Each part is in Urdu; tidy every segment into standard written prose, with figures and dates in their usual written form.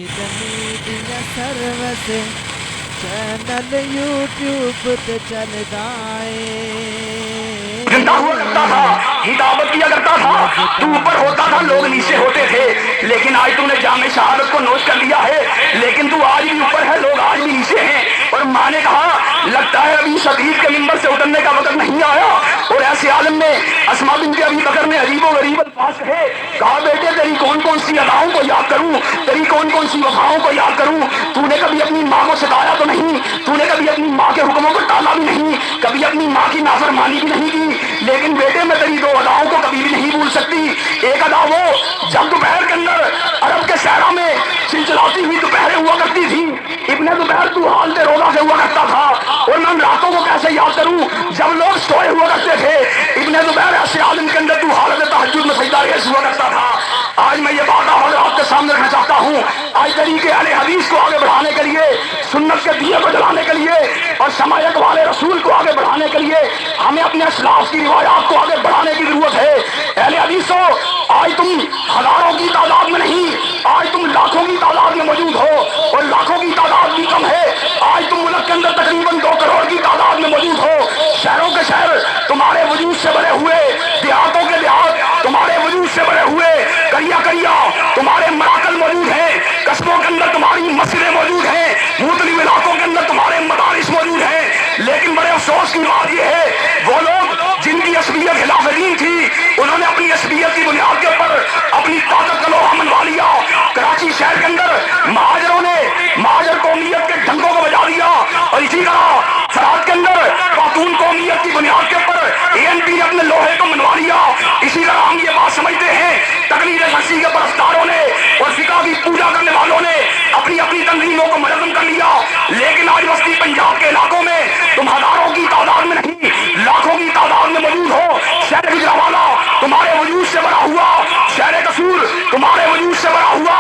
میڈیا سروس چینل یوٹیوب تے چلدا زندہ ہوا کرتا تھا، ہدایت کیا کرتا تھا، تو اوپر ہوتا تھا لوگ نیچے ہوتے تھے، لیکن آج تم نے جام شہادت کو نوش کر لیا ہے، لیکن تو آج بھی اوپر ہے، لوگ آج بھی نیچے ہیں۔ اور ماں نے کہا لگتا ہے ابھی شدید کے ممبر سے اترنے کا وقت نہیں آیا، اور ایسے عالم میں اسماء بنت ابی بکر نے عجیب و غریب الفاظ کہے، کہا بیٹے تیری کون کون سی اداؤں کو یاد کروں، تیری کون کون سی وفاؤں کو یاد کروں، تو نے کبھی اپنی ماں کو ستایا تو نہیں، تو نے کبھی اپنی ماں کے حکموں کو ٹالا بھی نہیں، کبھی اپنی ماں کی نافرمانی بھی نہیں کی، لیکن بیٹے میں تیری دو اداؤں کو کبھی بھی نہیں بھول سکتی۔ ایک ادا وہ جب دوپہر کے اندر عرب کے صحرا میں چلچلاتی ہوئی دوپہریں ہوا کرتی تھی، ابن دوپہر تو حالت روزہ سے ہوا کرتا تھا، اور میں ان راتوں کو کیسے یاد کروں جب لوگ سوئے ہوا کرتے تھے، ابن دوپہر ایسے عالم کے اندر تو حالت تہجد میں سجدہ ریز ہوا کرتا تھا۔ آج میں یہ بات آپ کے سامنے رکھنا چاہتا ہوں، آج طریقے اہل حدیث کو آگے بڑھانے کے لیے، سنت کے دیے کو جلانے کے لیے، اور شمائیت والے رسول کو آگے بڑھانے کے لیے ہمیں اپنے اسلاف کی روایات کو آگے بڑھانے کی ضرورت ہے۔ اہل حدیثوں، آج تم ہزاروں کی تعداد میں نہیں، آج تم لاکھوں کی تعداد میں موجود ہو، اور لاکھوں کی تعداد بھی کم ہے، آج تم ملک کے اندر تقریباً 2 کروڑ کی تعداد میں موجود ہو، شہروں کے شہر تمہارے وجود سے بڑے ہوئے، دیہاتوں کے دیہات تمہارے وجود سے بڑے ہوئے، کریا کریا تمہارے مراکز موجود ہیں، قصبوں کے اندر تمہاری مسجدیں موجود ہیں، مختلف علاقوں کے اندر تمہارے مدارس موجود ہیں، لیکن بڑے افسوس کی بات یہ ہے وہ لوگ جن کی عصبیت خلاف دین تھی، انہوں نے اپنی عصبیت کی بنیاد کے اوپر اپنی طاقت کا لوہا منوا لیا۔ کراچی شہر کے اندر مہاجروں نے مہاجر قومیت کے ڈنکوں کو بجا دیا، اور اسی طرح فرات کے اندر خاتون قومیت کی بنیاد کے اوپر ANP نے اپنے لوہے کو منوا لیا۔ اسی طرح ہم یہ بات سمجھتے ہیں تقریر شخصی کے پرستاروں نے اور فقہ کی پوجا کرنے والوں نے اپنی اپنی تنظیموں کو منظم کر لیا، لیکن آج وسطی پنجاب کے علاقوں میں تم ہزاروں کی تعداد میں نہیں، لاکھوں کی تعداد میں موجود ہو۔ شہر گجرانوالہ تمہارے وجود سے بڑا ہوا، شہر قصور تمہارے وجود سے بڑا ہوا،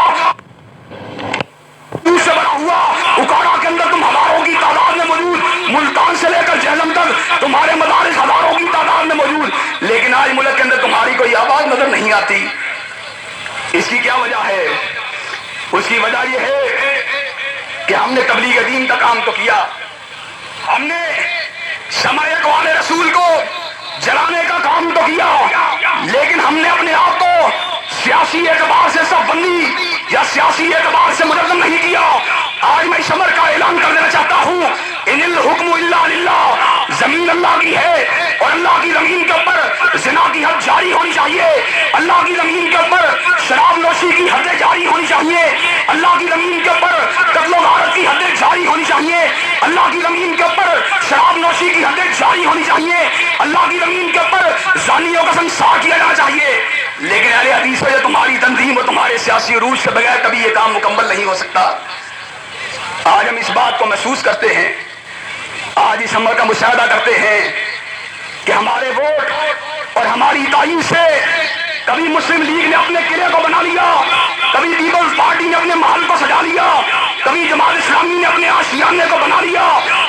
اکاڑا کے اندر تم ہزاروں کی تعداد میں موجود، ملتان سے لے کر جہلم تک تمہارے مدارس ہزاروں کی تعداد میں موجود، لیکن آج ملک کے اندر تمہاری کوئی آواز نظر نہیں آتی۔ اس کی کیا وجہ ہے؟ اس کی وجہ یہ ہے کہ ہم نے تبلیغ دین کا کام تو کیا، ہم نے شمائیت والے رسول کو جلانے کا کام تو کیا، لیکن ہم نے اپنے آپ کو سیاسی اعتبار سے صف بندی یا سیاسی اعتبار سے منظم نہیں کیا۔ آج میں اس امر کا اعلان کر دینا چاہتا ہوں، ان الحکم الا للہ، زمین اللہ کی ہے، اور اللہ کی زمین کے اوپر زنا کی حد جاری ہونی چاہیے، اللہ کی زمین کے اوپر شراب نوشی کی حدیں جاری ہونی چاہیے، اللہ کی زمین کے اوپر قتل و غارت کی حدیں جاری ہونی چاہیے، اللہ کی زمین کے اوپر شراب نوشی کی حدیں جاری ہونی چاہیے، اللہ کی زمین کے اوپر زانیوں کا سنسار کیا جانا چاہیے۔ لیکن اہل حدیث میں تمہاری تنظیم اور تمہارے سیاسی عروج سے بغیر کبھی یہ کام مکمل نہیں ہو سکتا۔ آج ہم اس بات کو محسوس کرتے ہیں، آج اس عمل کا مشاہدہ کرتے ہیں کہ ہمارے ووٹ اور ہماری تعین سے کبھی مسلم لیگ نے اپنے قلعے کو بنا لیا، کبھی پیپلز پارٹی نے اپنے محل کو سجا لیا، کبھی جماعت اسلامی نے اپنے آشیانے کو بنا لیا،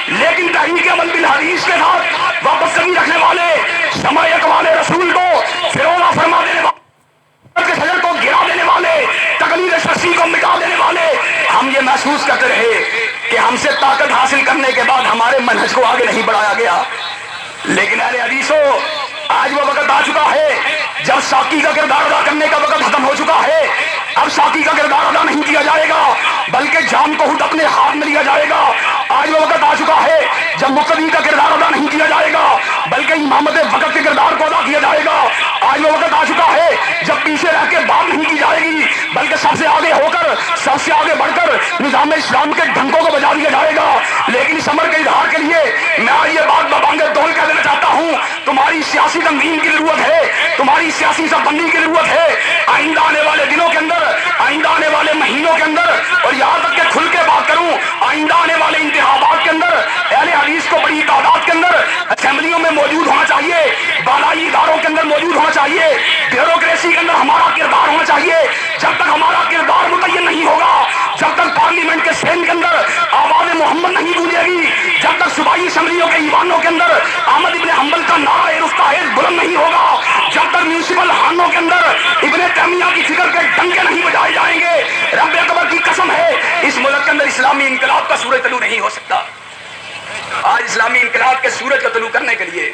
لیکن تحریک عمل بالحدیث کے ساتھ وابستگی رکھنے والے، شمائیت والے رسول کو فروغ فرما دینے والے، کے شجر کو گرا دینے والے، تقلید شخصی کو مٹا دینے والے، ہم یہ محسوس کرتے رہے کہ ہم سے طاقت حاصل کرنے کے بعد ہمارے منہج کو آگے نہیں بڑھایا گیا۔ لیکن اہل حدیثوں، آج وہ وقت آ چکا ہے جب ساقی کا کردار ادا کرنے کا وقت ختم ہو چکا ہے۔ اب ساقی کا کردار ادا نہیں کیا جائے گا، بلکہ جام کو خود اپنے ہاتھ میں لیا جائے گا۔ آج وہ وقت آ چکا ہے جب مقتدی کا کردار ادا نہیں کیا جائے گا، بلکہ امامت وقت کے کردار کو ادا کیا جائے گا۔ آج وہ وقت آ چکا ہے جب پیچھے رہ کے بات نہیں کی جائے گی، بلکہ سب سے آگے ہو کر، سب سے آگے بڑھ کر نظام اسلام کے ڈھنکوں کو بجا دیا جائے گا۔ لیکن اس امر کے اظہار کے لیے میں آج یہ بات ببانگ دول کر دینا چاہتا ہوں، تمہاری سیاسی تنظیم کی ضرورت ہے، تمہاری سیاسی صف بندی کی ضرورت ہے۔ آئندہ آنے والے دنوں کے اندر، آئندہ آنے والے مہینوں کے اندر، اور یہاں تک کہ کھل کے بات کروں، آئندہ آنے والے انتخابات کے اندر اہل حدیث کو بڑی تعداد کے اندر اسمبلیوں میں موجود ہونا چاہیے، بالائی اداروں کے اندر موجود ہونا چاہیے، بیوروکریسی کے اندر ہمارا کردار ہونا چاہیے۔ جب تک ہمارا کردار متعین نہیں ہوگا، جب تک پارلیمنٹ کے سین کے اندر آواز محمد نہیں گونجے گی، جب تک صوبائی اسمبلیوں کے ایوانوں کے اندر احمد ابن حنبل کا نعرہ رفتاحیت بلند نہیں ہوگا، جب تک میونسپل ہانوں کے اندر ابن تیمیہ کی فکر کے ڈنکے نہیں بجائے جائیں گے، رب اکبر کی قسم ہے اسلامی انقلاب کا سورج طلوع نہیں ہو سکتا۔ آج اسلامی انقلاب کے سورج کا طلوع کرنے کے لیے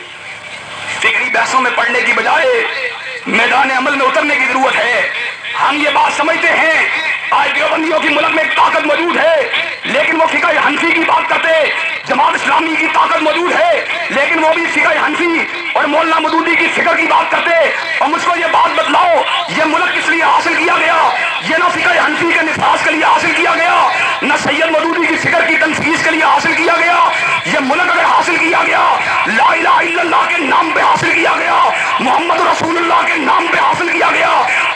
فکری بحثوں میں پڑھنے کی بجائے میدان عمل میں اترنے کی ضرورت ہے۔ ہم یہ بات سمجھتے ہیں آج دیوبندیوں کی ملک میں ایک طاقت موجود ہے، لیکن وہ فقہ حنفی کی بات کرتے، جماعت اسلامی کی طاقت موجود ہے لیکن وہ بھی فقہ حنفی اور مولانا مودودی کی فکر کی بات کرتے۔ اور مجھ کو یہ بات بتلاؤ یہ ملک کس لیے حاصل کیا گیا؟ یہ نہ فقہ حنفی کے نفاذ کے لیے حاصل کیا گیا، نہ سید مودودی کی فکر کی تنفیذ کے لیے حاصل کیا گیا۔ یہ ملک اگر حاصل کیا گیا لا الہ الا اللہ کے نام پہ حاصل کیا گیا، محمد رسول اللہ کے نام پہ حاصل کیا گیا۔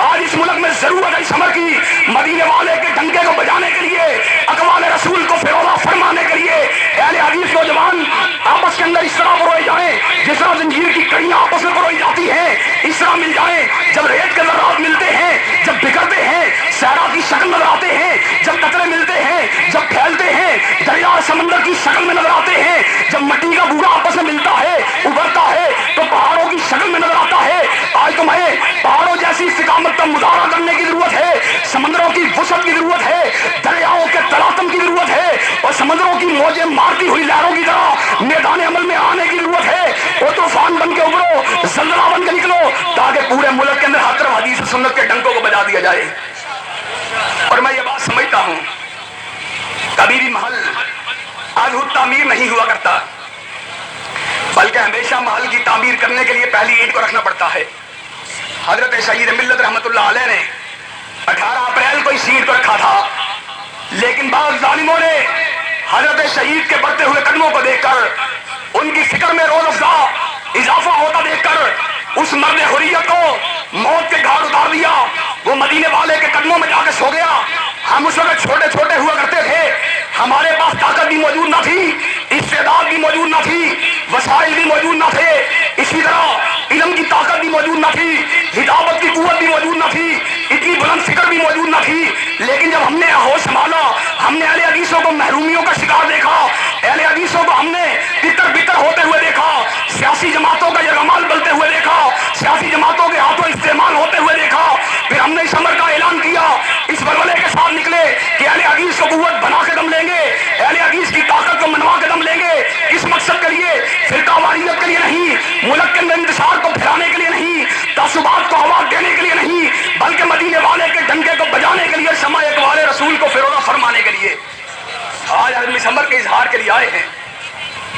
آج اس ملک میں ضرورت ہے اس امر کی، مدینے والے کے ڈنکے کو بجانے کے لیے، اقوال رسول کو فیروزہ فرمانے کے لیے اہل حدیث نوجوان آپس کے اندر اس طرح پروئے جائیں جس طرح زنجیر کی کڑیاں آپس میں پروئی جاتی ہیں، اس طرح مل جائیں۔ جب ریت کے ذرات ملتے ہیں، جب بکھرتے ہیں، صحرا کی شکل نظر آتے ہیں، جب قطرے ملتے ہیں، جب پھیلتے ہیں، دریا اور سمندر کی شکل میں نظر آتے ہیں، جب مٹی کا بوڑا آپس میں ملتا ہے، ابھرتا ہے تو پہاڑوں کی شکل میں نظر آتا ہے۔ آج تمہیں پہاڑوں جیسی استقامت کا مظاہرہ کرنے کی ضرورت ہے، سمندروں کی وسعت کی ضرورت ہے، دریاؤں کے تلاطم کی ضرورت ہے، اور سمندروں کی موجیں مارتی ہوئی لہروں کی طرح میدان عمل میں آنے کی ضرورت ہے۔ وہ طوفان بن کے ابھرو، زلزلہ بن کے نکلو، تاکہ پورے ملک کے اندر ہر طرف حدیث و سنت کے ڈنکوں کو بجا دیا جائے۔ اور میں یہ بات سمجھتا ہوں کبھی بھی محل آج تعمیر نہیں ہوا کرتا، بلکہ ہمیشہ محل کی تعمیر کرنے کے لیے پہلی اینٹ کو رکھنا پڑتا ہے۔ حضرت شہید ملت رحمت اللہ علیہ نے 18 اپریل کو اس اینٹ کو رکھا تھا، لیکن بعض ظالموں نے حضرت شہید کے بڑھتے ہوئے قدموں کو دیکھ کر، ان کی فکر میں روز افزا اضافہ ہوتا دیکھ کر اس مرد حریت کو موت کے گھاٹ اتار دیا۔ وہ مدینے والے کے قدموں میں جا کے سو گیا۔ ہم اس وقت چھوٹے چھوٹے ہوا کرتے تھے، ہمارے پاس طاقت بھی موجود نہ تھی، استعداد بھی موجود نہ تھی، وسائل بھی موجود نہ تھے، اسی طرح علم کی طاقت بھی موجود نہ تھی، ہدایت کی قوت بھی موجود نہ تھی، اتنی بلند فکر بھی موجود نہ تھی۔ لیکن جب ہم نے ہوش سنبھالا، ہم نے اہل حدیثوں کو محرومیوں کا شکار دیکھا، اہل حدیثوں کو ہم نے بتر بتر ہوتے ہوئے دیکھا، سیاسی جماعتوں کا یرغمال بلتے ہوئے دیکھا، سیاسی جماعتوں کے ہاتھوں استعمال ہوتے ہوئے دیکھا، پھر ہم نے اس امر کا اعلان کیا، اس ولولے کے ساتھ نکلے کہ اہل حدیث کو قوت بنا کے دم لیں گے، اہل حدیث کی طاقت کو منوا کے دم لیں گے۔ اس مقصد کے لیے، فرقہ واریت کے لیے نہیں، ملک کے اندر انتشار کو پھیلانے کے لیے نہیں، تعصبات کو آواز دینے کے لیے نہیں، بلکہ مدینے والے کے ڈنکے کو بجانے کے لیے، شمع اقبال رسول کو فیروزہ فرمانے کے لیے آج ہم اس امر کے اظہار کے لیے آئے ہیں۔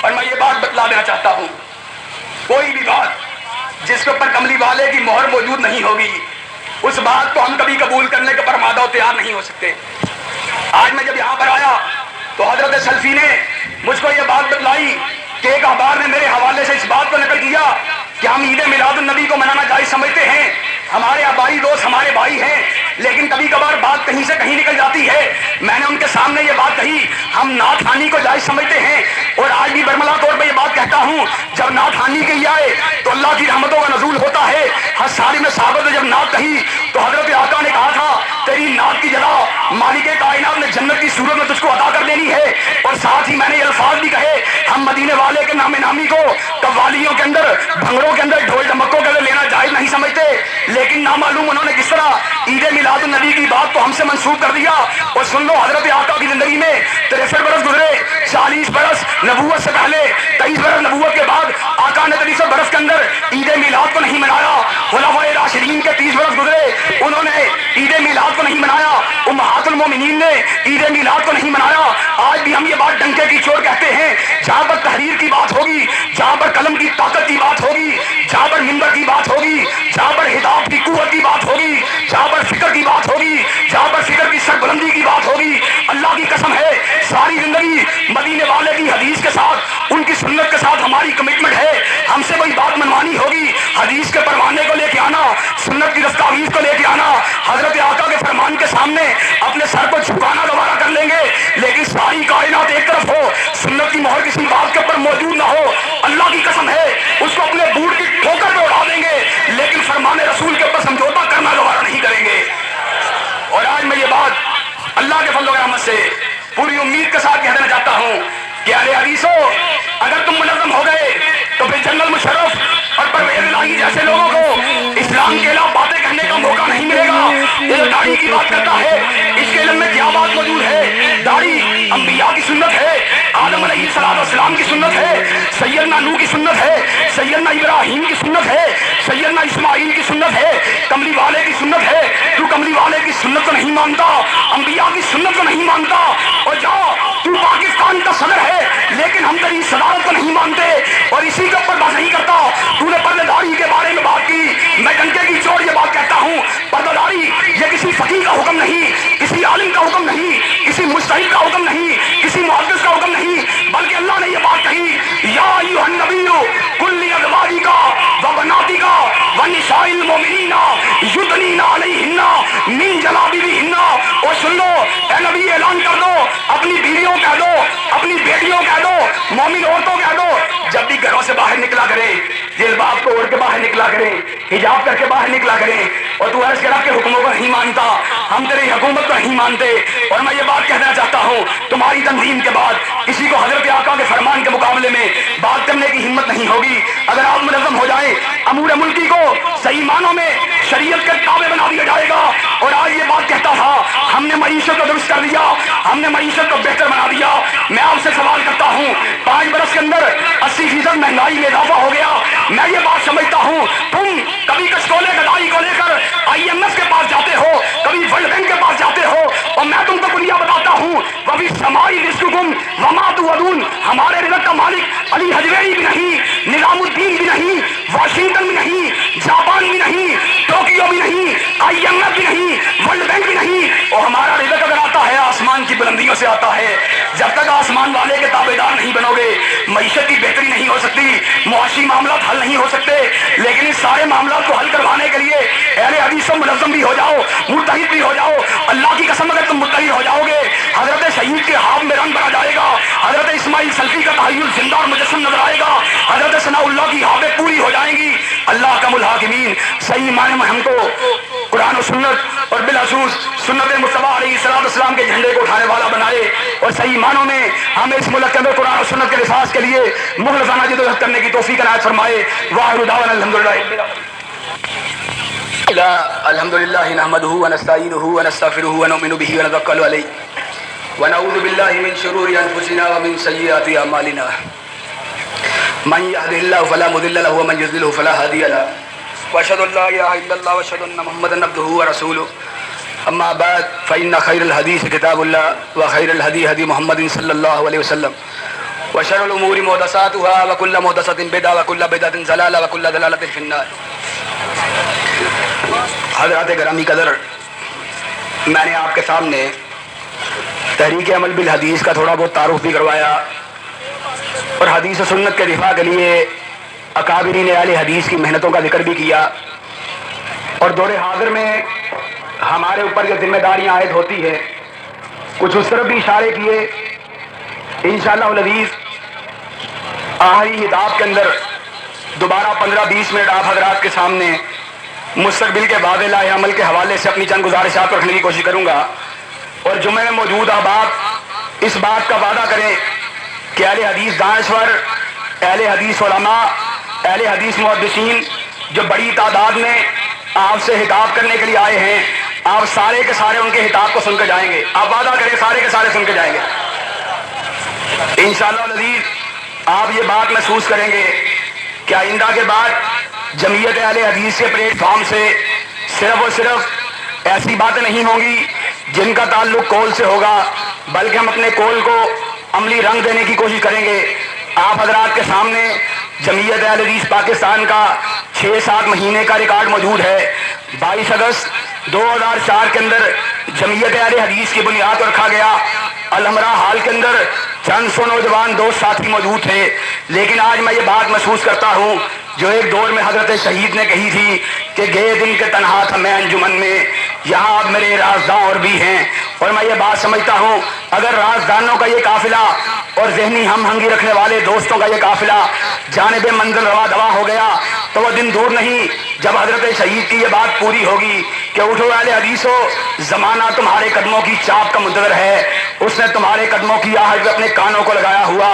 اور میں یہ بات بتلا دینا چاہتا ہوں، کوئی بھی بات جس کے اوپر کملی والے کی مہر موجود نہیں ہوگی، اس بات کو ہم کبھی قبول کرنے کے پر مادہ و تیار نہیں ہو سکتے۔ آج میں جب یہاں پر آیا تو حضرت سلفی نے مجھ کو یہ بات بتلائی کہ ایک اخبار نے میرے حوالے سے اس بات کو نقل کیا کہ ہم عید میلاد النبی کو منانا جائز سمجھتے ہیں، ہمارے آبائی دوست ہمارے بھائی ہیں، لیکن کبھی کبھار بات کہیں سے کہیں نکل جاتی ہے۔ میں نے ان کے سامنے یہ بات کہی، ہم نعت خوانی کو جائز سمجھتے ہیں، اور آج بھی برملا طور پہ یہ بات کہتا ہوں، جب نعت خوانی کی آئے تو اللہ کی رحمتوں کا نزول ہوتا ہے۔ حساری میں صحابت نے جب نعت کہی تو حضرت آقا نے کہا تھا تیری نعت کی جگہ مالک کائنات نے جنت کی صورت میں تجھ کو عطا کر دینی ہے۔ اور ساتھ ہی میں نے یہ الفاظ بھی کہے، ہم مدینے والے کے نام نامی کو قوالیوں کے اندر، بھنگڑوں کے اندر، ڈھول ڈمکوں کے اندر لینا جائز نہیں سمجھتے، لیکن نامعلوم انہوں نے کس طرح عید میلاد النبی کی بات کو ہم سے منسوخ کر دیا۔ اور سن لو، حضرت آقا کی زندگی میں 63 برس گزرے، 40 برس نبوت سے پہلے، 23 برس نبوت کے بعد آقا نے 23 برس کے اندر عید میلاد کو نہیں منایا۔ خلفائے راشدین کے 30 برس گزرے، انہوں نے عید میلاد کو نہیں منایا، امہات المومنین نے عید میلاد کو نہیں منایا۔ آج بھی ہم یہ بات ڈنکے کی چوٹ کہتے ہیں، جہاں پر تحریر کی بات ہوگی، جہاں پر قلم کی طاقت کی بات ہوگی، جہاں پر منبر کی بات ہوگی، جہاں پر ہدایت کی قوت کی بات ہوگی، جہاں پر فکر کی بات ہوگی، جہاں پر فکر کی سربلندی کی بات ہوگی، اللہ کی قسم ہے ساری زندگی مدینے والے کی حدیث کے ساتھ، ان کی سنت کے ساتھ ہماری کمٹمنٹ ہے۔ ہم سے کوئی بات منوانی ہوگی، حدیث کے پروانے کو لے کے آنا، سنت کی دستاویز کو لے کے آنا، حضرت آقا کے فرمان کے سامنے اپنے سر کو جھکانا گوارا کر لیں گے، لیکن ساری کائنات ایک طرف ہو، سنت کی مہر کسی بات کے اوپر موجود نہ ہو، اللہ کی قسم ہے اس کو اپنے بوٹ کی ٹھوکر پہ اڑا دیں گے، لیکن فرمان رسول کے اوپر سمجھوتا کرنا گوارا نہیں کریں گے۔ اور آج میں یہ بات اللہ کے فضل و رحمت سے پوری امید کے ساتھ کہہ دینا چاہتا ہوں کہ اہل حدیثوں، اگر تم منظم ہو گئے تو پھر جنرل مشرف اور پرویز الہی جیسے لوگوں کو اسلام کے خلاف باتیں کہنے کا موقع نہیں ملے گا۔ یہ جو داڑھی کی بات کرتا ہے، اس کے علم میں کیا بات موجود ہے؟ داڑھی ابراہیم کی سنت ہے، سیدنا اسماعیل کی سنت ہے، کملی والے کی سنت ہے، تو کملی والے کی سنت کو نہیں مانتا، انبیاء کی سنت کو نہیں مانتا، اور جا تو پاکستان کا صدر ہے لیکن ہم تیری صدارت کو نہیں مانتے اور اسی کے اوپر بات نہیں کرتا۔ تو نے پردہ داری کے بارے میں بات کی، میں ڈنکے کی چوٹ یہ بات کہتا ہوں، پردہ داری یہ کسی فقیہ کا حکم نہیں، کسی عالم کا حکم نہیں، کسی مجتہد کا حکم نہیں، کسی محدث کا حکم نہیں، بلکہ اللہ نے یہ بات کہی، یا ایھا النبی قل لازواجک وبناتک ونساء المؤمنین یدنین علیہن من جلابیبہن۔ اور سن لو اے نبی، اعلان کر دو، اپنی بیویوں کہہ دو، اپنی بیٹیوں کہہ دو، مومن عورتوں کہہ دو، جب بھی گھروں سے باہر نکلا کریں جلباب کو اوڑھ کے باہر نکلا کریں، حجاب کر کے باہر نکلا کریں، اور تو عرض کرا کے حکموں کو نہیں مانتا، ہم تیری حکومت کو نہیں مانتے۔ اور میں یہ بات کہنا چاہتا ہوں، تمہاری تنظیم کے بعد کسی کو حضرت آقا کے فرمان کے مقابلے میں بات کرنے کی ہمت نہیں ہوگی۔ اگر آپ منظم ہو جائیں، امور ملکی کو صحیح معنوں میں شریعت کے تابع بنا دیا جائے گا۔ اور آج یہ بات کہتا تھا، ہم نے معیشت کو درست کر دیا، ہم نے معیشت کو بہتر بنا دیا۔ میں آپ سے سوال کرتا ہوں، 5 برس کے اندر 80% مہنگائی میں اضافہ ہو گیا۔ میں یہ بات سمجھتا ہوں، تم کبھی کچکولے گدائی کو لے کر IMF کے پاس جاتے ہو، کبھی ورلڈ بینک کے پاس جاتے ہو، اور میں تم کو کلیہ بتاتا ہوں، وَفِي السَّمَاءِ رِزْقُكُمْ وَمَا تُوعَدُونَ۔ ہمارے رزق کا مالک علی حجویری بھی نہیں، نظام الدین بھی نہیں، واشنگٹن بھی نہیں، جاپان بھی نہیں، ٹوکیو بھی نہیں، IMF بھی نہیں، ورلڈ بینک بھی نہیں، اور ہمارا رزق اگر آتا ہے آسمان کی بلندیوں سے آتا ہے۔ جب تک آسمان والے کے تابع دار نہیں بنو گے، معیشت کی بہتری نہیں ہو سکتی، معاشی معاملات حل نہیں ہو سکتے۔ لیکن اس سارے معاملات کو حل کروانے کے لیے اہل حدیث و منظم بھی ہو جاؤ، متحد بھی ہو جاؤ۔ اللہ کی قسم اگر تم متحد ہو جاؤ گے، حضرت شہید کے خواب میں رنگ بھرا جائے گا، حضرت اسماعیل سلفی کا تحیل زندہ اور مجسم نظر آئے گا، حضرت ثناء اللہ کی خوابیں پوری ہو جائیں گی۔ اللہ کا الحاکمین صحیح معنی میں ہم کو قرآن و سنت اور بالخصوص سنت مصطفیٰ علیہ السلام کے جھنڈے کو اٹھانے والا بنائے، اور صحیح معنوں میں ہمیں اس ملک کے اندر قرآن و سنت کے لحاظ کے لیے مخلصانہ جدوجہد کرنے کی توفیق عنایت فرمائے۔ وآخر دعوانا الحمدللہ الحمدللہ نحمدہ ونستعینہ ونستغفرہ ونؤمن بہ ونتوکل علیہ ونعوذ باللہ من شرور انفسنا ومن سیئات اعمالنا من يهده الله فلا مضل له ومن يضلل فلا هادي له واشهد ان لا اله الا الله واشهد ان محمدا عبده ورسوله اما بعد فان خير الحديث كتاب الله وخير الهدي هدي محمد صلى الله عليه وسلم وشر الامور محدثاتها وكل محدثة بدعة وكل بدعة ضلالة وكل ضلالة في النار۔ حضرات گرامی قدر، میں نے آپ کے سامنے تحریک عمل بالحدیث کا تھوڑا بہت تعارف بھی کروایا اور حدیث و سنت کے دفاع کے لیے اکابرین اہل حدیث کی محنتوں کا ذکر بھی کیا، اور دور حاضر میں ہمارے اوپر جو ذمہ داریاں عائد ہوتی ہے کچھ اس طرف بھی اشارے کیے۔ انشاءاللہ العزیز آخری خطاب کے اندر دوبارہ 15-20 منٹ آپ حضرات کے سامنے مستقبل کے واضح لائحہ عمل کے حوالے سے اپنی چند گزارشات کو رکھنے کی کوشش کروں گا، اور جمعے میں موجود احباب اس بات کا وعدہ کریں کہ اہل حدیث دانشور، اہل حدیث علماء، اہل حدیث محدثین جو بڑی تعداد میں آپ سے خطاب کرنے کے لیے آئے ہیں، آپ سارے کے سارے ان کے خطاب کو سن کے جائیں گے۔ آپ وعدہ کریں سارے کے سارے سن کے جائیں گے انشاءاللہ العزیز۔ آپ یہ بات محسوس کریں گے کہ آئندہ کے بعد جمعیت اہل حدیث کے پلیٹ فارم سے صرف اور صرف ایسی باتیں نہیں ہوں گی جن کا تعلق قول سے ہوگا، بلکہ ہم اپنے قول کو عملی رنگ دینے کی کوشش کریں گے۔ آپ حضرات کے سامنے جمعیت اہل حدیث پاکستان کا 6-7 مہینے کا ریکارڈ موجود ہے۔ 22 اگست 2004 کے اندر جمعیت اہل حدیث کی بنیاد پر رکھا گیا۔ الحمراء ہال کے اندر چند سو نوجوان دوست ساتھی موجود تھے، لیکن آج میں یہ بات محسوس کرتا ہوں جو ایک دور میں حضرت شہید نے کہی تھی کہ گئے دن کے تنہا تھا میں انجمن میں، یہاں اب میرے رازداں اور بھی ہیں۔ اور میں یہ بات سمجھتا ہوں اگر رازدانوں کا یہ قافلہ اور ذہنی ہم ہنگی رکھنے والے دوستوں کا یہ قافلہ جانب منزل روا دوا ہو گیا تو وہ دن دور نہیں جب حضرت شہید کی یہ بات پوری ہوگی کہ اٹھو اہل حدیثو، زمانہ تمہارے قدموں کی چاپ کا منتظر ہے، اس نے تمہارے قدموں کی آہٹ اپنے کانوں کو لگایا ہوا،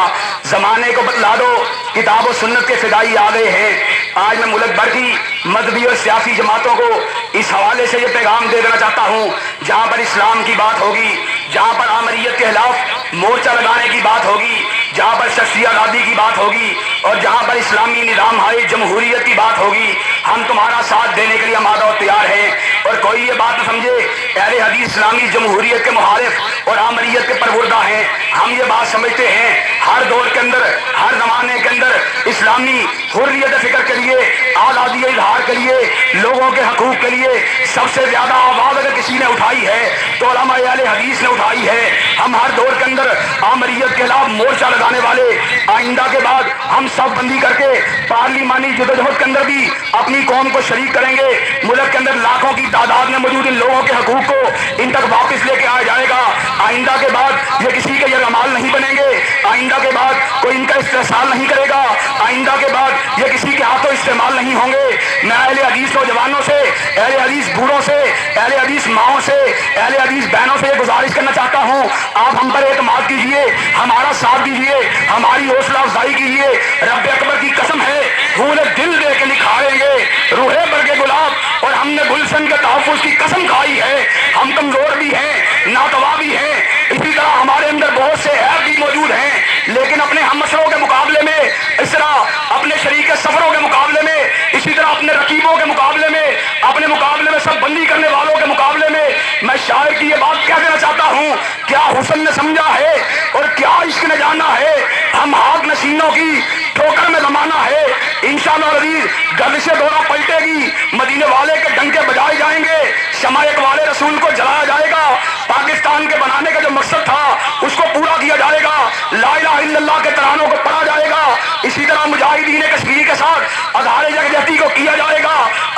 زمانے کو بتلا دو کتاب و سنت کے فدائی آ گئے ہیں۔ آج میں ملک بھر کی مذہبی اور سیاسی جماعتوں کو اس حوالے سے یہ پیغام دے دینا چاہتا ہوں، جہاں پر اسلام کی بات ہوگی، جہاں پر آمریت کے خلاف مورچہ لگانے کی بات ہوگی، جہاں پر شخصی آزادی کی بات ہوگی اور جہاں پر اسلامی نظام ہے جمہوریت کی بات ہوگی ہم تمہارا ساتھ دینے کے لیے آمادہ اور تیار ہیں. اور کوئی یہ بات نہ سمجھے اہل حدیث اسلامی جمہوریت کے محارف اور آمریت کے پروردہ ہیں. ہم یہ بات سمجھتے ہیں ہر دور کے اندر ہر زمانے کے اندر اسلامی حریت فکر کے لیے آزادی اظہار کے لیے لوگوں کے حقوق کے لیے سب سے زیادہ آواز اگر کسی نے اٹھائی ہے تو علماء اہل حدیث نے اٹھائی ہے. ہم ہر دور کے اندر آمریت کے خلاف مورچہ لگانے والے آئندہ کے بعد ہم سب بندی کر کے پارلیمانی جدوجہد کے اندر بھی اپنی قوم کو شریک کریں گے. ملک کے اندر لاکھوں کی تعداد میں موجود ان لوگوں کے حقوق کو ان تک واپس لے کے آیا جائے گا. آئندہ کے بعد یہ کسی کے یرغمال نہیں بنیں گے. آئندہ کے بعد کوئی ان کا استحصال نہیں کرے گا. آئندہ کے بعد یہ کسی کے ہاتھوں استعمال نہیں ہوں گے. میں اہل حدیث نوجوانوں سے اہل حدیث بوڑھوں سے اہل حدیث ماؤں سے اہل حدیث بہنوں سے یہ گزارش کرنا چاہتا ہوں آپ ہم پر اعتماد کیجئے ہمارا ساتھ دیجئے ہماری حوصلہ افزائی کیجئے. رب اکبر کی قسم ہے پھول دل دے کے نکھاریں گے روح برگ گلاب اور ہم نے گلشن کے تحفظ کی قسم کھائی ہے. ہم کمزور بھی ہیں ناتوا بھی ہیں اسی طرح ہمارے اندر بہت سے عیب بھی موجود ہیں لیکن اپنے ہم مسلوں کے مقابلے میں اس طرح اپنے شریک سفروں کے مقابلے میں اسی طرح اپنے رقیبوں کے مقابلے میں اپنے مقابلے میں سب بندی کرنے والوں کے مقابلے میں میں شاعر کی یہ بات کہہ دینا چاہتا ہوں کیا حسن نے سمجھا ہے اور کیا عشق نے جانا ہے. ہم ہاتھ نشینوں کی ٹھوکر میں زمانہ ہے انشاءاللہ عزیز گرد سے دورہ پلٹے گی مدینے والے کے ڈنکے بجائے جائیں گے شمع اقبال رسول کو جلایا جائے گا. پاکستان کے بنانے کا جو مقصد تھا اس کو پورا کیا جائے گا. لا الہ الا اللہ کے ترانوں کو پڑھا جائے گا. اسی طرح مجاہدین کشمیر کے ساتھ اظہار یکجہتی کو کیا جائے گا.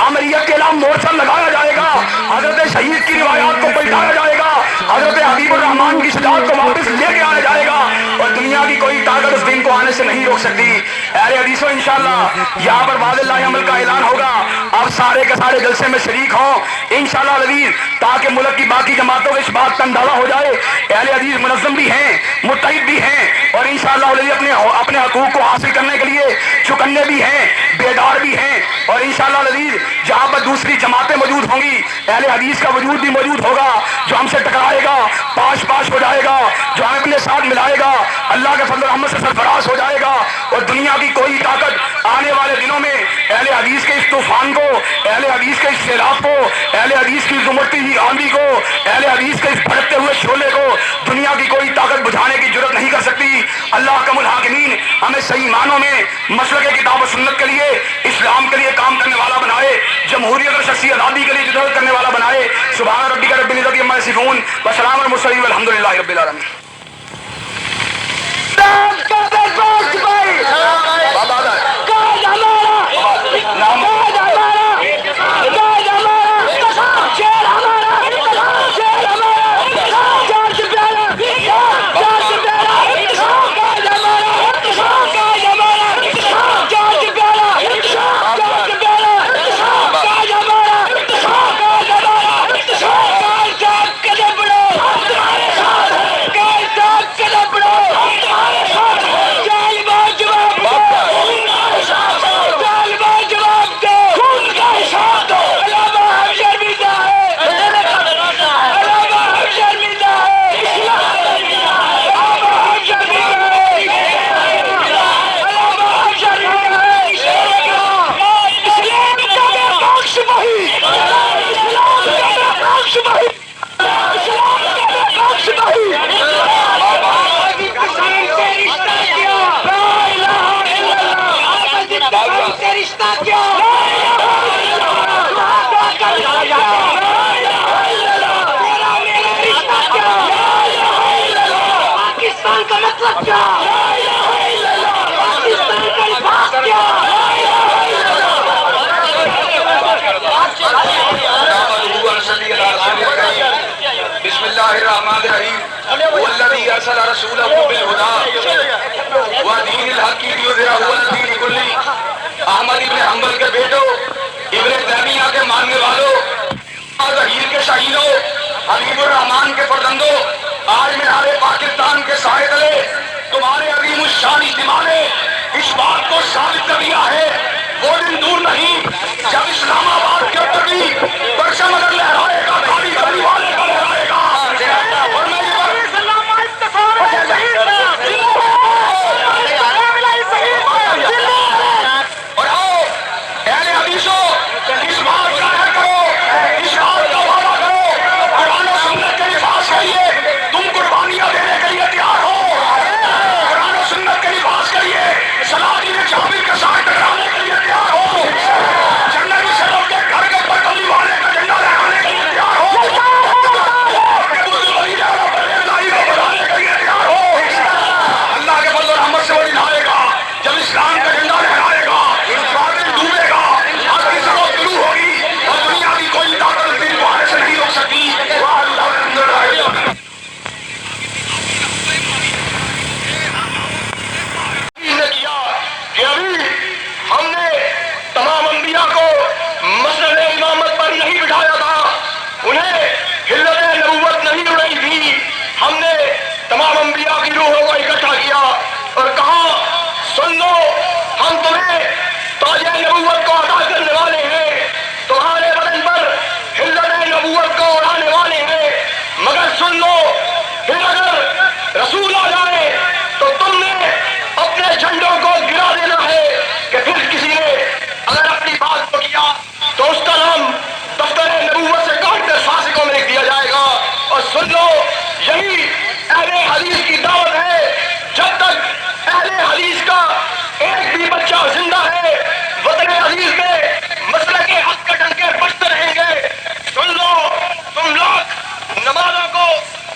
امریت کے خلاف مورچہ لگایا جائے گا. حضرت شہید کی روایات کو پلٹایا جائے گا. حضرت حبیب الرحمان کی شجاعت کو واپس لے کے آیا جائے گا اور دنیا کی کوئی طاقت اس دن کو آنے سے نہیں روک سکتی. اہل حدیثوں انشاءاللہ یہاں پر واضح اللہ عمل کا اعلان ہوگا. آپ سارے کے سارے جلسے میں شریک ہوں انشاءاللہ العزیز تاکہ ملک کی باقی جماعتوں کو اس بات کا اندازہ ہو جائے اہل حدیث منظم بھی ہیں متحد بھی ہیں اور انشاءاللہ العزیز اپنے حقوق کو حاصل کرنے کے لیے چکنے بھی ہیں بیدار بھی ہیں. اور انشاءاللہ العزیز جہاں پر دوسری جماعتیں موجود ہوں گی اہل حدیث کا وجود بھی موجود ہوگا جو ہم سے ٹکرائے گا پاش پاش ہو جائے گا جو ہمیں اپنے ساتھ ملائے گا اللہ کے فضل و رحمت سے سرفراز ہو جائے گا. اور دنیا کی کوئی طاقت آنے والے دنوں میں اہل حدیث کے اس طوفان کو اہل حدیث کے اس سیلاب کو اہل حدیث کی زمرتی ہوئی آندھی کو اہل حدیث کے اس بھڑکتے ہوئے شعلے کو دنیا کی کوئی طاقت بجھانے کی جرت نہیں کر سکتی. اللہ حکم الحاکمین ہمیں صحیح معنوں میں مسلک کتاب و سنت کے لیے اسلام کے لیے کام کرنے والا بنائے جمہوریت اور شخصی آزادی کے لیے جدوجہد کرنے والا بنائے. سبحان ربک رب العزت عما یصفون وسلام علی المرسلین والحمدللہ رب العالمین. بسم اللہ الرحمن الرحیم والذی ارسل رسولہ بالہدی ودین الحق لیظہرہ علی الدین کلہ. احمد ابن حنبل کے بیٹو ابن تیمیہ کے ماننے والوں ظہیر کے شہیدوں حبیب الرحمان کے فرزندوں آج مینار پاکستان کے سائے تلے تمہارے عظیم الشان اجتماع نے اس بات کو ثابت کر دیا ہے وہ دن دور نہیں جب اسلام آباد کے اوپر بھی پرچم اگر لہرائے گا کالی کالی والے کا لہرائے گا اور میں یہ حدیث کی دعوت ہے. جب تک اہل حدیث کا ایک بھی بچہ زندہ ہے وطن عزیز میں مسلک حق کا ڈنکے بجتے رہیں گے. سن لو تم لوگ نمازوں کو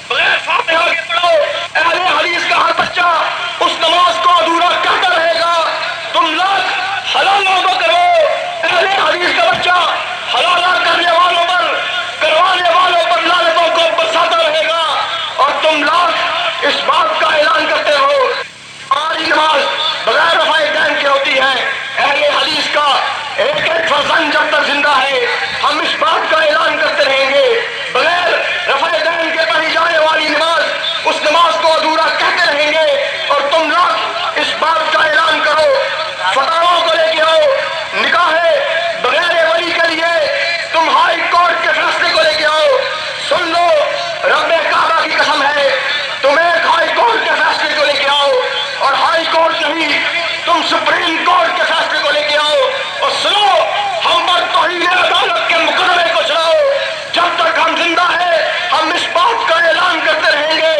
بغیر فاتحہ کے پڑھو, اہل حدیث کا ہر بچہ اس نماز کو ادھورا کرتا رہے گا. تم لوگ حلالوں کو کرو, اہل حدیث کا بچہ حلالہ کرنے والوں پر کروانے والوں پر لعنتوں کو برساتا رہے گا. اور تم لوگ اس بات کا اعلان کرتے ہو ہماری نماز بغیر رفع دین کے ہوتی ہے. اہل حدیث کا ایک ایک فرزند جب تک زندہ ہے ہم اس بات کا اعلان کرتے رہیں گے بغیر رفع دین کے پڑھی جانے والی نماز اس نماز کو ادھورا کہتے رہیں گے. اور تم لوگ اس بات کا اعلان کرو, فتاواں کو لے کے آؤ, نکاح بغیر ولی کے لیے تم ہائی کورٹ کے فیصلے کو لے کے آؤ. سن لو رب کعبہ کی قسم ہے تم ایک ہائی کورٹ کے فیصلے کو لے کے آؤ, اور ہائی کورٹ نہیں تم سپریم کورٹ کے فیصلے کو لے کے آؤ. اور سنو ہم پر توہین عدالت کے مقدمے کو چلاؤ. جب تک ہم زندہ ہیں ہم اس بات کا اعلان کرتے رہیں گے.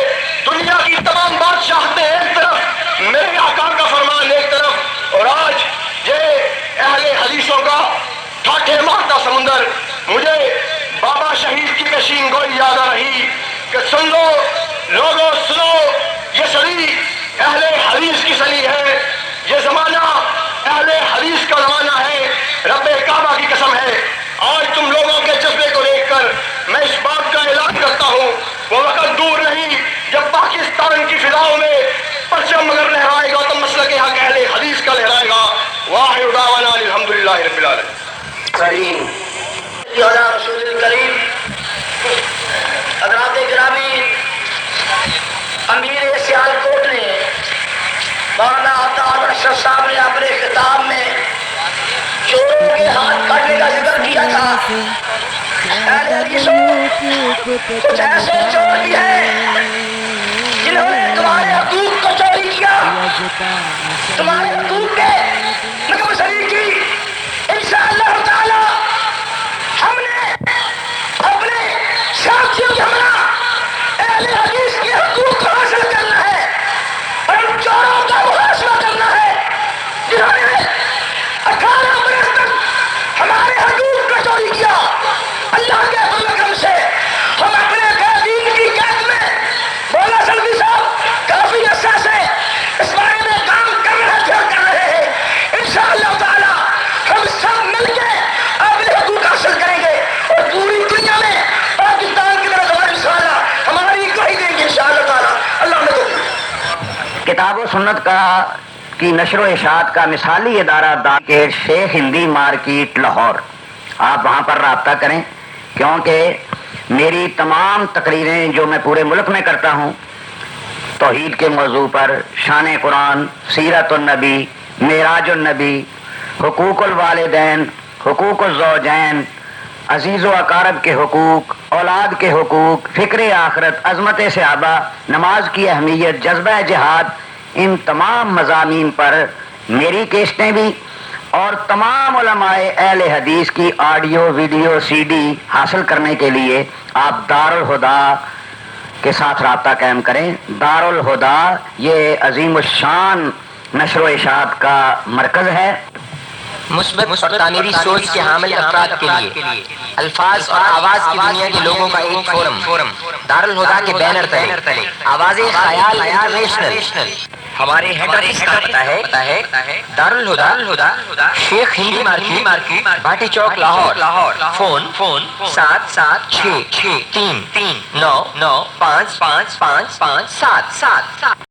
دنیا کی تمام بادشاہتیں ایک طرف, میرے آقا کا فرمان ایک طرف, اور آج یہ اہل حدیثوں کا ٹھاٹھے مارتا سمندر. مجھے بابا شہید کی پیشین گوئی یاد آ رہی کہ سن لو لوگوں سنو, یہ صدی اہل حدیث کی صدی ہے, یہ زمانہ اہل حدیث کا زمانہ ہے. رب کعبہ کی قسم ہے آج تم لوگوں کے جذبے کو دیکھ کر میں اس بات کا اعلان کرتا ہوں وہ وقت دور نہیں جب پاکستان کی فضاؤں میں پرچم مگر لہرائے گا تو مسلک حق اہل حدیث کا لہرائے گا. واحد دعوانا الحمدللہ رب العالمین. کریم رسول الکریم. حضرات گرامی, امیر سیالکوٹ نے مولانا عطا اشرف صاحب نے اپنے خطاب میں چوروں کے ہاتھ کاٹنے کا ذکر کیا تھا. اہل حدیثوں کچھ ایسے چور بھی ہیں جنہوں نے تمہارے حقوق کو چوری کیا, تمہارے حقوق کے نقصان کی. انشاءاللہ تعالی ہم نے اپنے ساتھیوں کے ہمراہ اہل حدیث کے حقوق کو حاصل کرنا ہے اور ان چوروں کا محاسبہ کرنا ہے جنہوں نے 18 برس تک ہمارے حقوق کو چوری کیا. اللہ کے فضل و کرم سے ہم اپنے قیدین کی قید میں مولا سلفی صاحب کافی عرصہ سے اس بارے میں کام کر رہے ہیں. انشاءاللہ تعالی ہم سب مل کے اپنے حقوق حاصل کریں گے اور پوری دنیا میں پاکستان کی طرف انشاءاللہ ہماری گواہی دیں گے انشاءاللہ تعالی. اللہ نے کتاب و سنت کی نشر و اشاعت کا مثالی ادارہ کے شیخ ہندی مارکیٹ لاہور, آپ وہاں پر رابطہ کریں کیونکہ میری تمام تقریریں جو میں پورے ملک میں کرتا ہوں توحید کے موضوع پر, شان قرآن, سیرت النبی, معراج النبی, حقوق الوالدین, حقوق الزوجین, عزیز و اقارب کے حقوق, اولاد کے حقوق, فکر آخرت, عظمت صحابہ, نماز کی اہمیت, جذبہ جہاد, ان تمام مضامین پر میری کیسٹیں بھی اور تمام علماء اہل حدیث کی آڈیو ویڈیو سی ڈی حاصل کرنے کے لیے آپ دارالہدا کے ساتھ رابطہ قائم کریں. دارالہدا یہ عظیم الشان نشر و اشاعت کا مرکز ہے. مثبت اور تعمیری سوچ کے حامل افراد کے لیے الفاظ اور آواز کی دنیا کے لوگوں کا ایک فورم دارالہدا کے بینر تلے آواز خیال نیشنل. ہمارے ہیڈ آفس کا پتہ ہے دارالہدا شیخ ہندی مارکیٹ بھاٹی چوک لاہور. فون 776633955557.